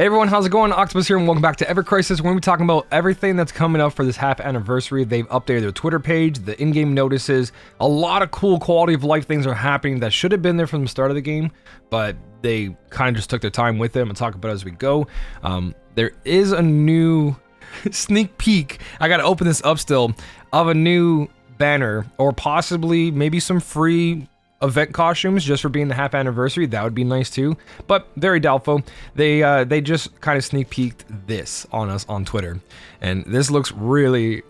Hey everyone, how's it going? Octopus here and welcome back to Evercrisis. We're going to be talking about everything that's coming up for this half anniversary. They've updated their Twitter page, the in-game notices. A lot of cool quality of life things are happening that should have been there from the start of the game, but they kind of just took their time with them and talk about it as we go. There is a new sneak peek, I gotta open this up still, of a new banner or possibly maybe some free event costumes just for being the half anniversary. That would be nice too, but very doubtful. They just kind of sneak peeked this on us on Twitter, and this looks really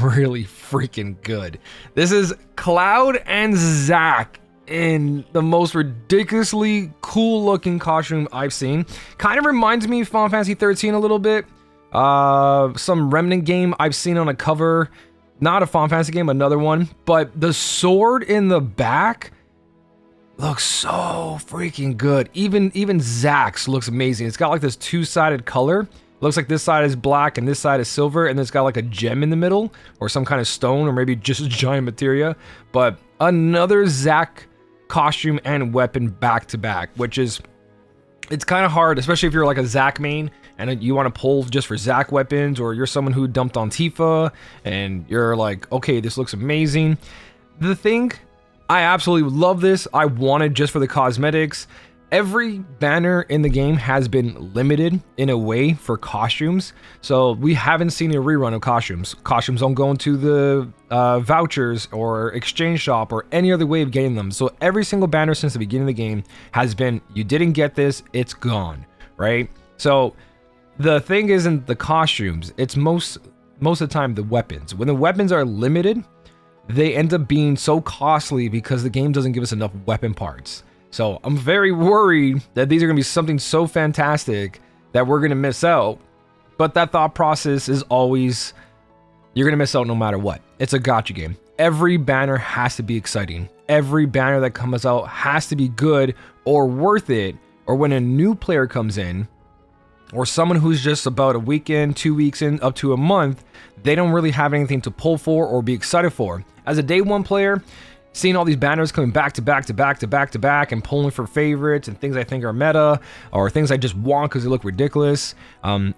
really freaking good. This is Cloud and Zack in the most ridiculously cool looking costume I've seen. Kind of reminds me of Final Fantasy 13 a little bit. Some Remnant game I've seen on a cover, not a Final Fantasy game, another one, but the sword in the back looks so freaking good. Even Zack's looks amazing. It's got like this two-sided color. Looks like this side is black and this side is silver, and it's got like a gem in the middle or some kind of stone or maybe just a giant materia. But another Zack costume and weapon back to back, which is, it's kind of hard, especially if you're like a Zack main and you want to pull just for Zack weapons, or you're someone who dumped on Tifa and you're like, okay, this looks amazing. The thing, I absolutely love this. I want it just for the cosmetics. Every banner in the game has been limited in a way for costumes. So we haven't seen a rerun of costumes. Costumes don't go into the vouchers or exchange shop or any other way of getting them. So every single banner since the beginning of the game has been, you didn't get this, it's gone, right? So the thing isn't the costumes. It's most of the time the weapons. When the weapons are limited, they end up being so costly because the game doesn't give us enough weapon parts. So I'm very worried that these are going to be something so fantastic that we're going to miss out. But that thought process is always, you're going to miss out no matter what. It's a gacha game. Every banner has to be exciting. Every banner that comes out has to be good or worth it. Or when a new player comes in, or someone who's just about a weekend, 2 weeks in, up to a month, they don't really have anything to pull for or be excited for. As a day one player, seeing all these banners coming back to back to back to back to back and pulling for favorites and things I think are meta or things I just want because they look ridiculous,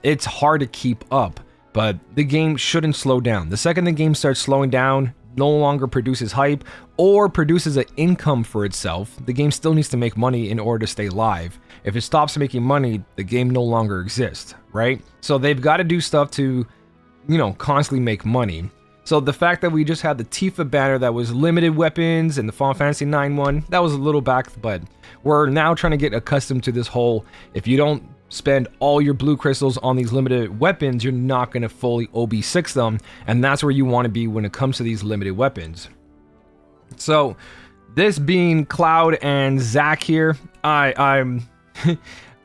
it's hard to keep up. But the game shouldn't slow down. The second the game starts slowing down, no longer produces hype or produces an income for itself, the game still needs to make money in order to stay live. If it stops making money, the game no longer exists, right? So they've got to do stuff to, you know, constantly make money. So the fact that we just had the Tifa banner that was limited weapons and the Final Fantasy 9 one, that was a little back, but we're now trying to get accustomed to this whole, if you don't spend all your blue crystals on these limited weapons, you're not going to fully OB6 them, and that's where you want to be when it comes to these limited weapons. So this being Cloud and Zack here, I'm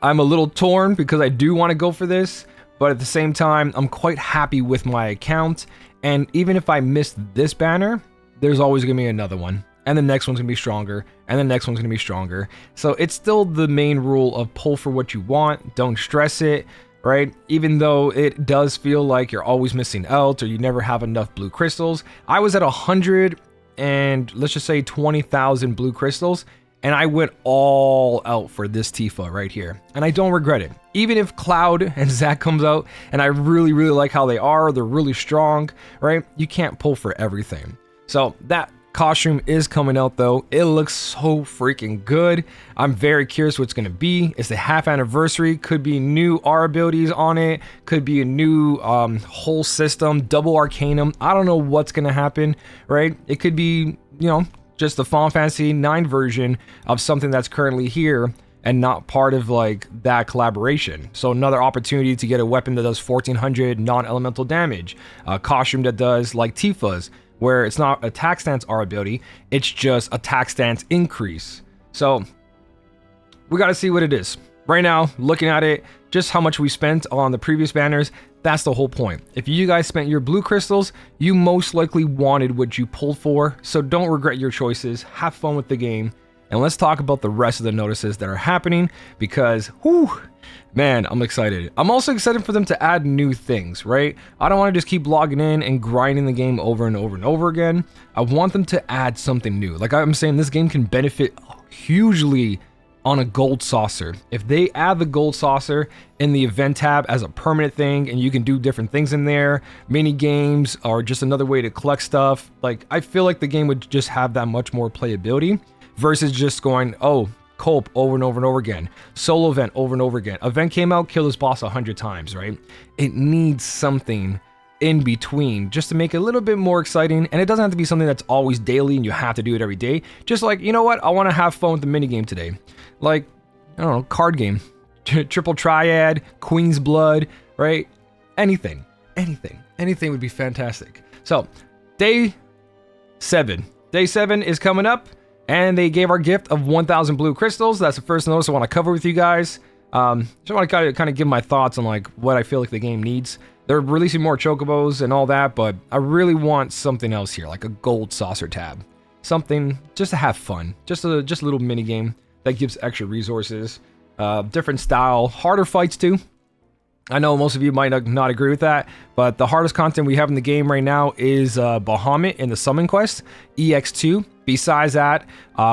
I'm a little torn because I do want to go for this, but at the same time, I'm quite happy with my account. And even if I miss this banner, there's always going to be another one. And the next one's going to be stronger. And the next one's going to be stronger. So it's still the main rule of pull for what you want. Don't stress it, right? Even though it does feel like you're always missing out or you never have enough blue crystals. I was at 100 and let's just say 20,000 blue crystals. And I went all out for this Tifa right here. And I don't regret it. Even if Cloud and Zack comes out and I really, really like how they are, they're really strong, right? You can't pull for everything. So that costume is coming out though. It looks so freaking good. I'm very curious what it's going to be. It's the half anniversary. Could be new R abilities on it. Could be a new whole system, double arcanum. I don't know what's going to happen, right? It could be, you know, just the Final Fantasy 9 version of something that's currently here and not part of like that collaboration. So another opportunity to get a weapon that does 1400 non-elemental damage, a costume that does like Tifa's, where it's not attack stance R ability, it's just attack stance increase. So we got to see what it is. Right now, looking at it, just how much we spent on the previous banners, that's the whole point. If you guys spent your blue crystals, you most likely wanted what you pulled for, so don't regret your choices. Have fun with the game, and let's talk about the rest of the notices that are happening because, whew, man, I'm excited. I'm also excited for them to add new things, right? I don't want to just keep logging in and grinding the game over and over and over again. I want them to add something new. Like I'm saying, this game can benefit hugely on a gold saucer. If they add the gold saucer in the event tab as a permanent thing and you can do different things in there, mini games or just another way to collect stuff, like I feel like the game would just have that much more playability versus just going, oh, Cope over and over and over again, solo event over and over again. Event came out, kill this boss 100 times, right? It needs something in between just to make it a little bit more exciting, and it doesn't have to be something that's always daily and you have to do it every day. Just like, you know what, I want to have fun with the mini game today, like, I don't know, card game, triple triad, Queen's Blood, right? Anything would be fantastic. So day 7 is coming up, and they gave our gift of 1,000 blue crystals. That's the first notice I want to cover with you guys. Just want to kind of give my thoughts on like what I feel like the game needs. They're releasing more chocobos and all that, but I really want something else here, like a gold saucer tab. Something just to have fun. Just a little mini game that gives extra resources. Different style, harder fights too. I know most of you might not agree with that, but the hardest content we have in the game right now is Bahamut in the Summon Quest, EX2. Besides that,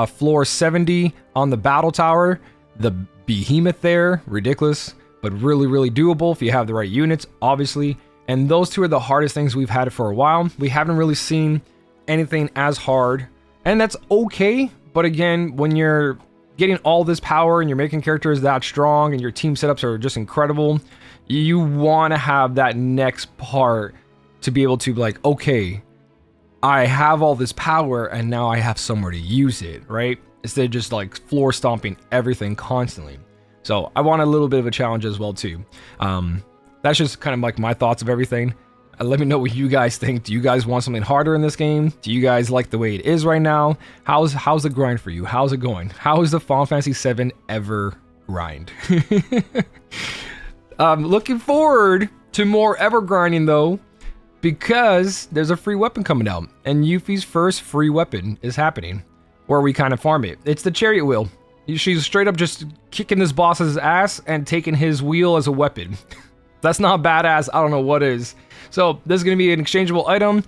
floor 70 on the Battle Tower, the Behemoth there, ridiculous, but really, really doable if you have the right units, obviously. And those two are the hardest things we've had for a while. We haven't really seen anything as hard, and that's okay. But again, when you're getting all this power and you're making characters that strong and your team setups are just incredible, you want to have that next part to be able to be like, okay, I have all this power and now I have somewhere to use it, right? Instead of just like floor stomping everything constantly. So I want a little bit of a challenge as well too. That's just kind of like my thoughts of everything. Let me know what you guys think. Do you guys want something harder in this game? Do you guys like the way it is right now? How's the grind for you? How's it going? How is the Final Fantasy VII ever grind? Looking forward to more ever grinding though, because there's a free weapon coming out, and Yuffie's first free weapon is happening, where we kind of farm it. It's the chariot wheel. She's straight up just kicking this boss's ass and taking his wheel as a weapon. That's not badass. I don't know what is. So this is going to be an exchangeable item.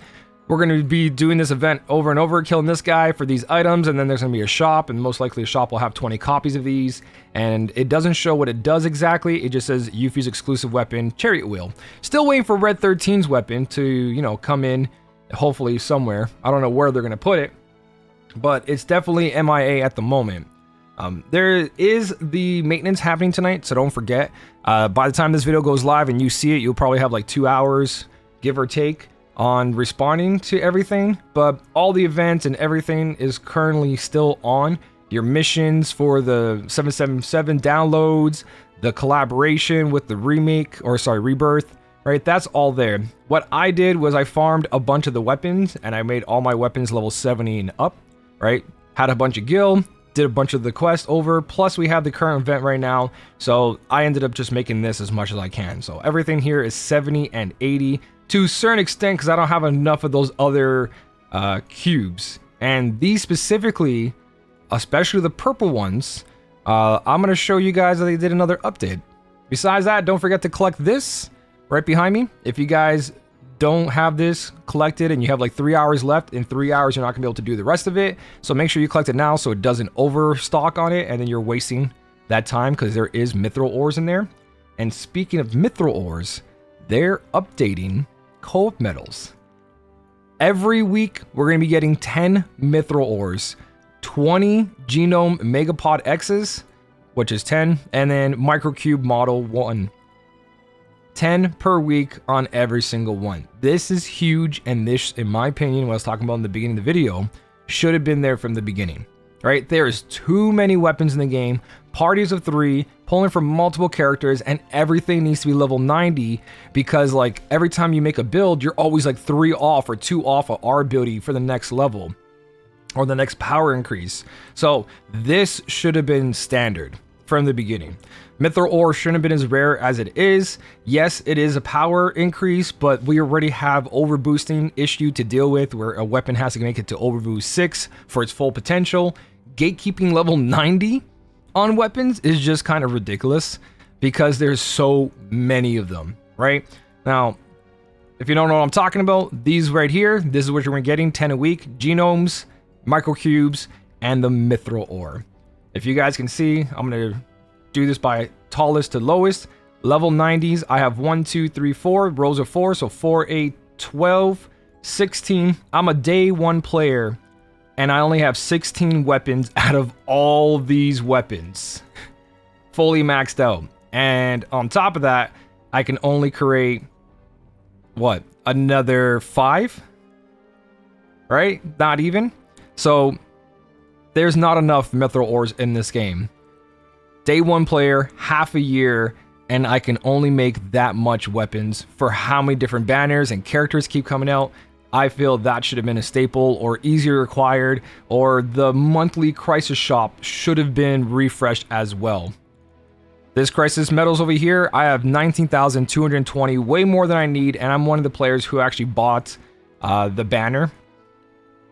We're going to be doing this event over and over, killing this guy for these items, and then there's going to be a shop, and most likely a shop will have 20 copies of these, and it doesn't show what it does exactly. It just says Yuffie's exclusive weapon, Chariot Wheel. Still waiting for Red 13's weapon to, you know, come in, hopefully somewhere. I don't know where they're going to put it, but it's definitely MIA at the moment. There is the maintenance happening tonight, so don't forget. By the time this video goes live and you see it, you'll probably have like 2 hours, give or take, on responding to everything, but all the events and everything is currently still on. Your missions for the 777 downloads, the collaboration with the rebirth, right? That's all there. What I did was I farmed a bunch of the weapons and I made all my weapons level 70 and up, right? Had a bunch of gil, did a bunch of the quest over, plus we have the current event right now, so I ended up just making this as much as I can. So everything here is 70 and 80 to a certain extent, because I don't have enough of those other cubes. And these specifically, especially the purple ones, I'm going to show you guys that they did another update. Besides that, don't forget to collect this right behind me. If you guys don't have this collected and you have like 3 hours left, in 3 hours you're not gonna be able to do the rest of it, so make sure you collect it now so it doesn't overstock on it and then you're wasting that time, because there is mithril ores in there. And speaking of mithril ores, they're updating co-op medals. Every week we're gonna be getting 10 mithril ores, 20 genome megapod X's, which is 10, and then microcube model 1. 10 per week on every single one. This is huge, and this, in my opinion, what I was talking about in the beginning of the video, should have been there from the beginning, right? There is too many weapons in the game, parties of 3, pulling from multiple characters, and everything needs to be level 90, because like every time you make a build, you're always like 3 off or 2 off of our ability for the next level or the next power increase. So this should have been standard from the beginning. Mithril ore shouldn't have been as rare as it is. Yes, it is a power increase, but we already have overboosting issue to deal with, where a weapon has to make it to overboost 6 for its full potential. Gatekeeping level 90 on weapons is just kind of ridiculous, because there's so many of them, right? Now, if you don't know what I'm talking about, these right here, this is what you're getting, 10 a week, genomes, microcubes, and the mithril ore. If you guys can see, I'm going to do this by tallest to lowest. Level 90s, I have 1, 2, 3, 4 rows of 4, so 4, 8, 12, 16. I'm a day 1 player, and I only have 16 weapons out of all these weapons. Fully maxed out. And on top of that, I can only create, what, another 5? Right? Not even. So, there's not enough mithril ores in this game. Day 1 player, half a year, and I can only make that much weapons for how many different banners and characters keep coming out. I feel that should have been a staple or easier required, or the monthly crisis shop should have been refreshed as well. This crisis medals over here, I have 19,220, way more than I need, and I'm one of the players who actually bought the banner.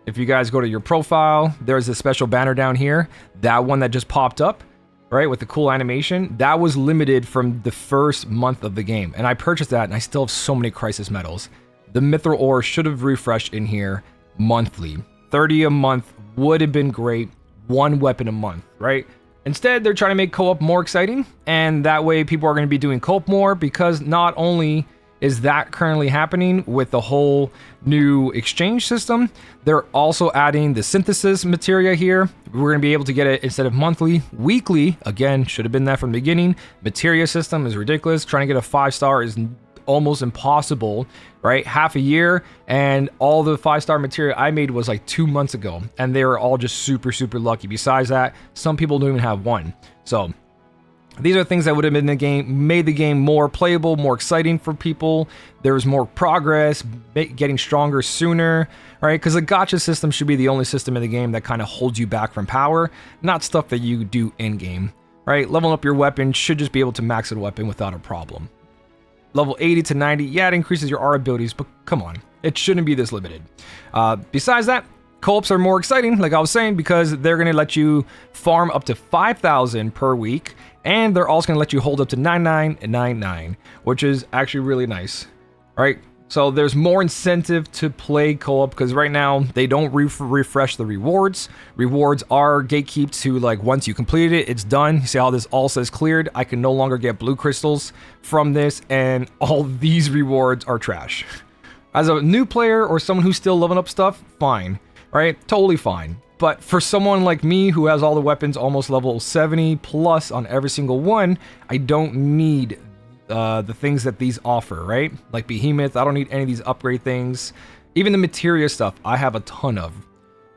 If you guys go to your profile, there's a special banner down here. That one that just popped up, right, with the cool animation, that was limited from the first month of the game. And I purchased that, and I still have so many crisis medals. The mithril ore should have refreshed in here monthly. 30 a month would have been great. 1 weapon a month, right? Instead, they're trying to make co-op more exciting, and that way people are going to be doing co-op more, because not only is that currently happening with the whole new exchange system, they're also adding the synthesis materia here. We're going to be able to get it instead of monthly, weekly. Again, should have been that from the beginning. Materia system is ridiculous. Trying to get a 5-star is almost impossible, right? Half a year, and all the 5-star materia I made was like 2 months ago, and they were all just super lucky. Besides that, some people don't even have one. So these are things that would have been in the game, made the game more playable, more exciting for people. There's more progress, getting stronger sooner, right? Because the gacha system should be the only system in the game that kind of holds you back from power, not stuff that you do in game, right? Leveling up your weapon should just be able to max a weapon without a problem. Level 80 to 90, yeah, it increases your R abilities, but come on, it shouldn't be this limited. Besides that, co-ops are more exciting, like I was saying, because they're going to let you farm up to 5,000 per week, and they're also going to let you hold up to 9999, which is actually really nice, right? So there's more incentive to play co-op, because right now they don't refresh the rewards. Rewards are gatekept to, like, once you complete it, it's done. You see how this all says cleared? I can no longer get blue crystals from this, and all these rewards are trash. As a new player or someone who's still leveling up stuff, fine, right? Totally fine. But for someone like me who has all the weapons almost level 70 plus on every single one, I don't need the things that these offer, right? Like Behemoth, I don't need any of these upgrade things. Even the materia stuff, I have a ton of.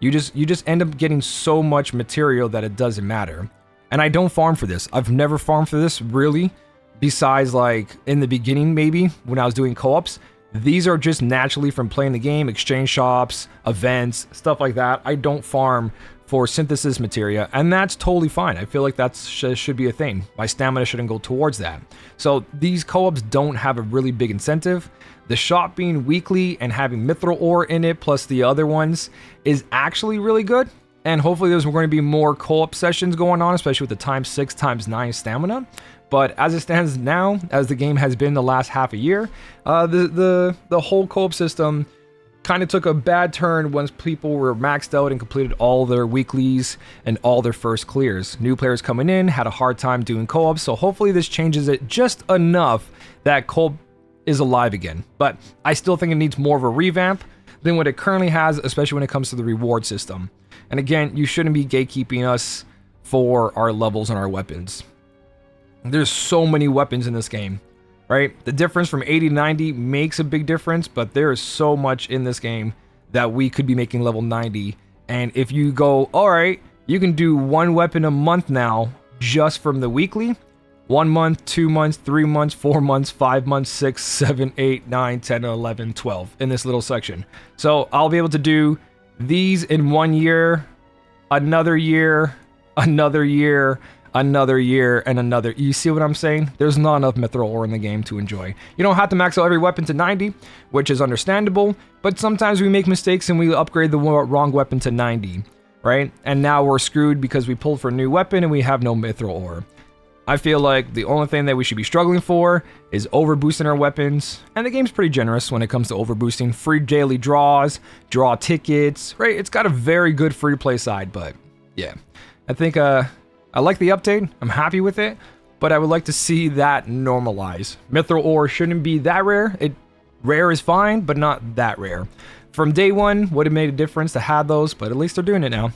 You just end up getting so much material that it doesn't matter. And I don't farm for this. I've never farmed for this, really, besides like in the beginning, maybe, when I was doing co-ops. These are just naturally from playing the game, exchange shops, events, stuff like that. I don't farm for synthesis materia, and that's totally fine. I feel like that should be a thing. My stamina shouldn't go towards that. So these co-ops don't have a really big incentive. The shop being weekly and having mithril ore in it, plus the other ones, is actually really good. And hopefully there's going to be more co-op sessions going on, especially with the times 6, times 9 stamina. But as it stands now, as the game has been the last half a year, the whole co-op system kind of took a bad turn once people were maxed out and completed all their weeklies and all their first clears. New players coming in had a hard time doing co-op, so hopefully this changes it just enough that co-op is alive again. But I still think it needs more of a revamp than what it currently has, especially when it comes to the reward system. And again, you shouldn't be gatekeeping us for our levels and our weapons. There's so many weapons in this game, right? The difference from 80 to 90 makes a big difference, but there is so much in this game that we could be making level 90. And if you go, all right, you can do 1 weapon a month now just from the weekly. 1 month, 2 months, 3 months, 4 months, 5 months, 6, 7, 8, 9, 10, 11, 12 in this little section. So I'll be able to do these in 1 year, another year, another year, another year, and another. You see what I'm saying? There's not enough mithril ore in the game to enjoy. You don't have to max out every weapon to 90, which is understandable, but sometimes we make mistakes and we upgrade the wrong weapon to 90, right? And now we're screwed because we pulled for a new weapon and we have no mithril ore. I feel like the only thing that we should be struggling for is overboosting our weapons, and the game's pretty generous when it comes to overboosting. Free daily draws, draw tickets, right? It's got a very good free play side, but yeah. I think I like the update. I'm happy with it, but I would like to see that normalize. Mithril ore shouldn't be that rare. Rare is fine, but not that rare. From day one, would have made a difference to have those, but at least they're doing it now.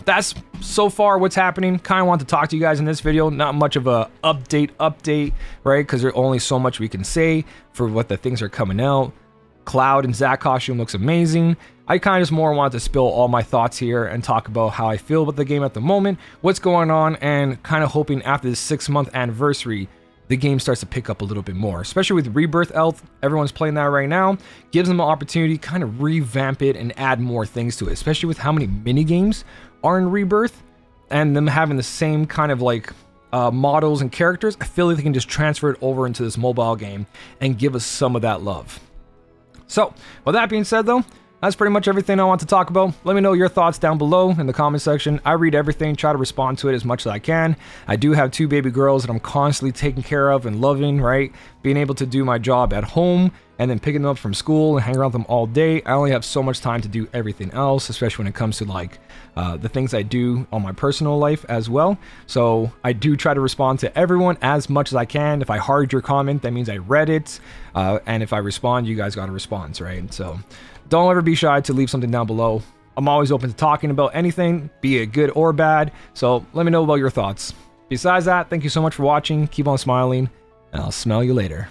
That's so far what's happening. Kind of want to talk to you guys in this video. Not much of a update, right? Because there's only so much we can say for what the things are coming out. Cloud and Zack costume looks amazing. I kind of just more wanted to spill all my thoughts here and talk about how I feel about the game at the moment, what's going on, and kind of hoping after this 6-month anniversary, the game starts to pick up a little bit more, especially with Rebirth Elf. Everyone's playing that right now. Gives them an opportunity to kind of revamp it and add more things to it, especially with how many mini games are in Rebirth and them having the same kind of like models and characters. I feel like they can just transfer it over into this mobile game and give us some of that love. So with that being said though, that's pretty much everything I want to talk about. Let me know your thoughts down below in the comment section. I read everything, try to respond to it as much as I can. I do have 2 baby girls that I'm constantly taking care of and loving, right? Being able to do my job at home and then picking them up from school and hang around them all day. I only have so much time to do everything else, especially when it comes to like the things I do on my personal life as well. So I do try to respond to everyone as much as I can. If I heard your comment, that means I read it. And if I respond, you guys got a response, right? So don't ever be shy to leave something down below. I'm always open to talking about anything, be it good or bad. So let me know about your thoughts. Besides that, thank you so much for watching. Keep on smiling, and I'll smell you later.